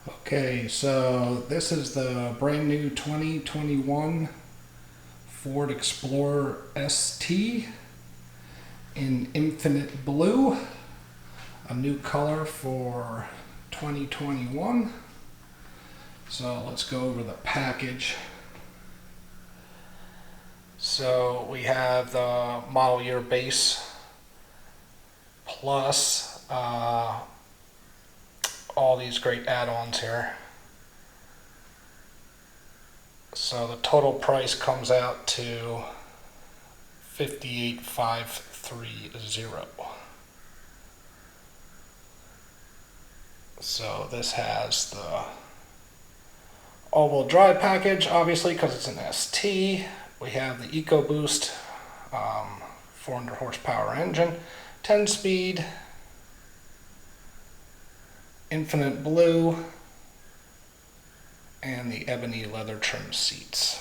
Okay, so this is the brand new 2021 Ford Explorer ST in Infinite Blue, a new color for 2021. So let's go over the package. So we have the model year base plus all these great add-ons here. So the total price comes out to $58,530. So this has the all-wheel drive package, obviously, because it's an ST. We have the EcoBoost 400 horsepower engine, 10-speed, Infinite Blue, and the ebony leather trim seats.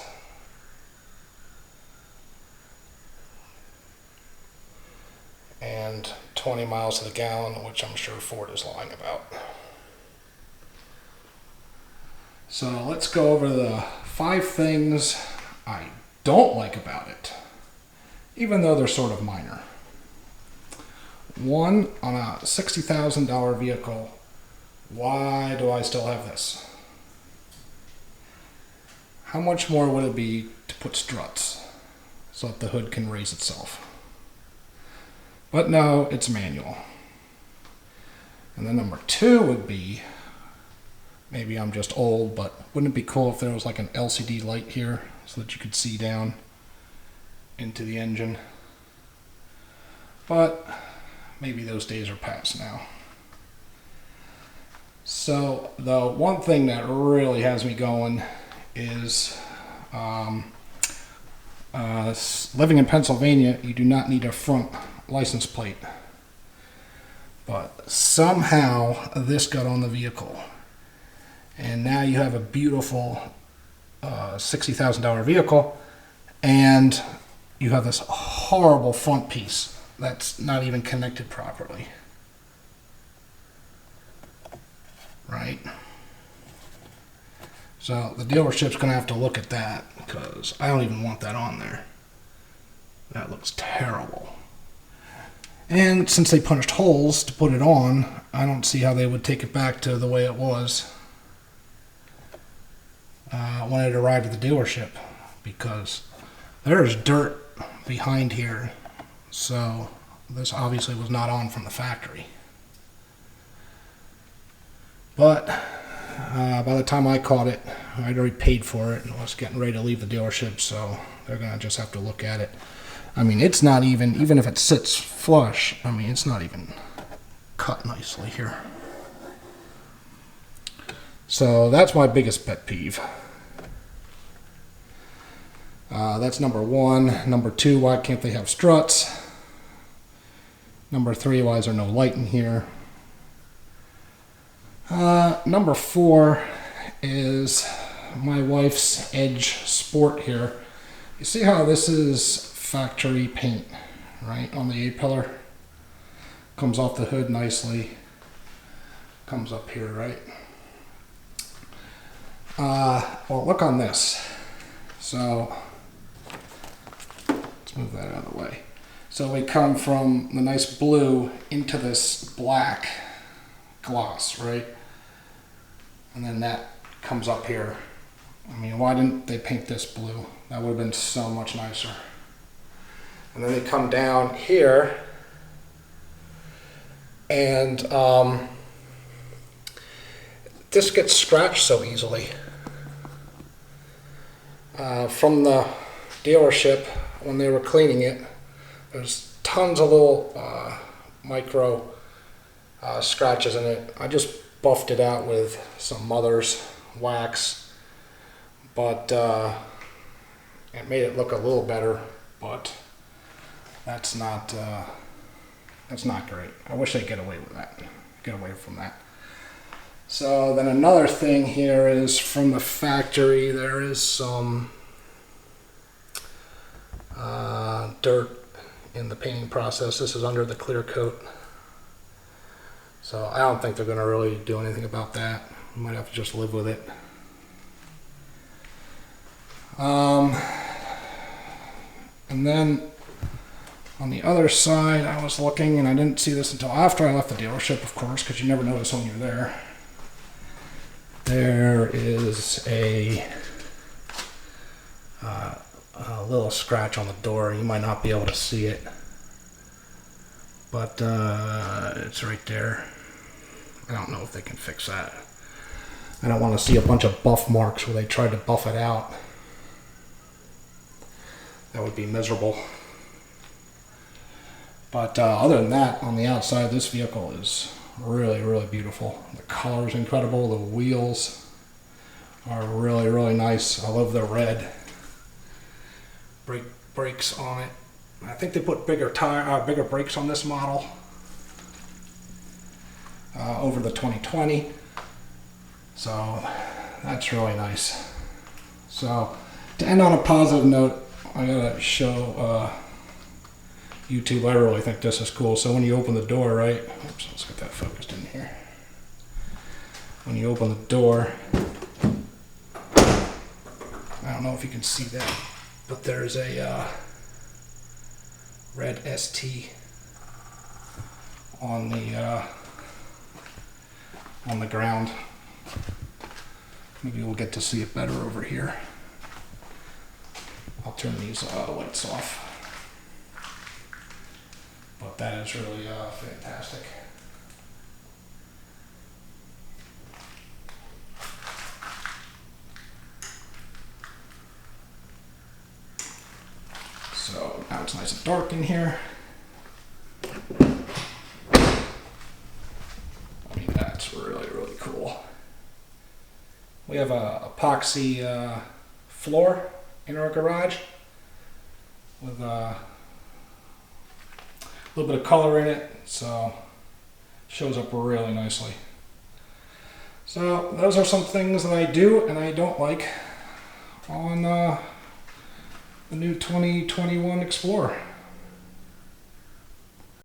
And 20 miles to the gallon, which I'm sure Ford is lying about. So let's go over the 5 things I don't like about it, even though they're sort of minor. 1, on a $60,000 vehicle, why do I still have this? How much more would it be to put struts so that the hood can raise itself? But no, it's manual. And then number 2 would be, maybe I'm just old, but wouldn't it be cool if there was like an LCD light here so that you could see down into the engine? But maybe those days are past now. So the one thing that really has me going is living in Pennsylvania, you do not need a front license plate. But somehow this got on the vehicle. And now you have a beautiful $60,000 vehicle, and you have this horrible front piece that's not even connected properly. Right? So the dealership's going to have to look at that, because I don't even want that on there. That looks terrible. And since they punched holes to put it on, I don't see how they would take it back to the way it was when it arrived at the dealership, because there's dirt behind here, so this obviously was not on from the factory. But by the time I caught it, I'd already paid for it and was getting ready to leave the dealership, so they're going to just have to look at it. I mean, it's not even if it sits flush, I mean, it's not even cut nicely here. So that's my biggest pet peeve. That's number 1. Number 2, why can't they have struts? Number 3, why is there no light in here? Number 4 is my wife's Edge Sport here. You see how this is factory paint, right, on the A-pillar? Comes off the hood nicely. Comes up here, right? Well, look on this. So, let's move that out of the way. So we come from the nice blue into this black gloss, right? And then that comes up here. I mean, why didn't they paint this blue? That would have been so much nicer. And then they come down here, and this gets scratched so easily. From the dealership, when they were cleaning it, there's tons of little micro scratches in it. I just buffed it out with some Mother's wax, but it made it look a little better, but that's not great. I wish they'd get away from that. So then another thing here is from the factory, there is some dirt in the painting process. This is under the clear coat. So I don't think they're going to really do anything about that. I might have to just live with it. And then on the other side, I was looking, and I didn't see this until after I left the dealership, of course, because you never notice when you're there. There is a little scratch on the door. You might not be able to see it, but it's right there. I don't know if they can fix that. I don't want to see a bunch of buff marks where they tried to buff it out. That would be miserable. But other than that, on the outside, this vehicle is really, really beautiful. The color is incredible. The wheels are really, really nice. I love the red brakes on it. I think they put bigger brakes on this model over the 2020. So that's really nice. So to end on a positive note, I gotta show YouTube. I really think this is cool. So when you open the door, right? Oops, let's get that focused in here. When you open the door, I don't know if you can see that, but there's a red ST on the ground. Maybe we'll get to see it better over here. I'll turn these lights off. But that is really fantastic. So now it's nice and dark in here. I mean, that's really, really cool. We have a epoxy floor in our garage with a little bit of color in it, so shows up really nicely. So those are some things that I do and I don't like on the new 2021 Explorer.